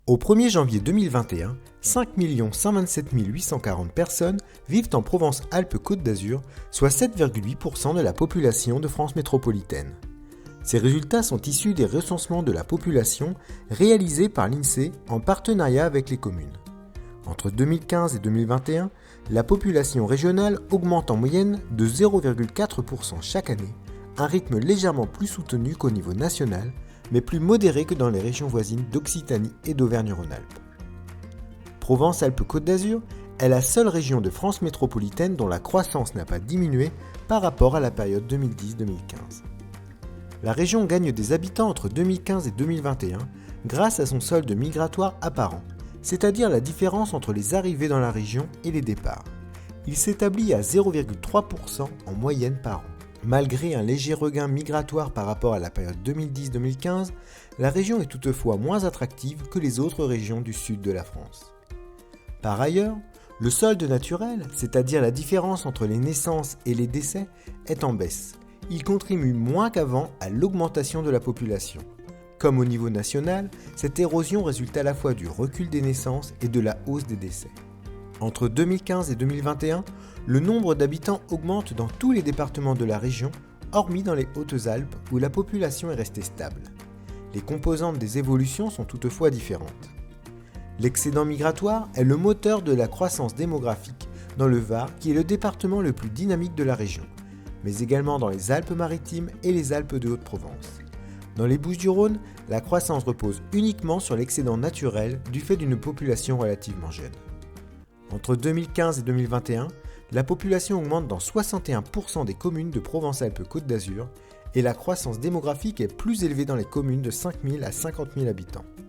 Au 1er janvier 2021, 5 127 840 personnes vivent en Provence-Alpes-Côte d'Azur, soit 7,8% de la population de France métropolitaine. Ces résultats sont issus des recensements de la population réalisés par l'INSEE en partenariat avec les communes. Entre 2015 et 2021, la population régionale augmente en moyenne de 0,4% chaque année, un rythme légèrement plus soutenu qu'au niveau national, mais plus modéré que dans les régions voisines d'Occitanie et d'Auvergne-Rhône-Alpes. Provence-Alpes-Côte d'Azur est la seule région de France métropolitaine dont la croissance n'a pas diminué par rapport à la période 2010-2015. La région gagne des habitants entre 2015 et 2021 grâce à son solde migratoire apparent, c'est-à-dire la différence entre les arrivées dans la région et les départs. Il s'établit à 0,3% en moyenne par an. Malgré un léger regain migratoire par rapport à la période 2010-2015, la région est toutefois moins attractive que les autres régions du sud de la France. Par ailleurs, le solde naturel, c'est-à-dire la différence entre les naissances et les décès, est en baisse. Il contribue moins qu'avant à l'augmentation de la population. Comme au niveau national, cette érosion résulte à la fois du recul des naissances et de la hausse des décès. Entre 2015 et 2021, le nombre d'habitants augmente dans tous les départements de la région, hormis dans les Hautes-Alpes où la population est restée stable. Les composantes des évolutions sont toutefois différentes. L'excédent migratoire est le moteur de la croissance démographique dans le Var, qui est le département le plus dynamique de la région, mais également dans les Alpes-Maritimes et les Alpes de Haute-Provence. Dans les Bouches-du-Rhône, la croissance repose uniquement sur l'excédent naturel du fait d'une population relativement jeune. Entre 2015 et 2021, la population augmente dans 61% des communes de Provence-Alpes-Côte d'Azur et la croissance démographique est plus élevée dans les communes de 5 000 à 50 000 habitants.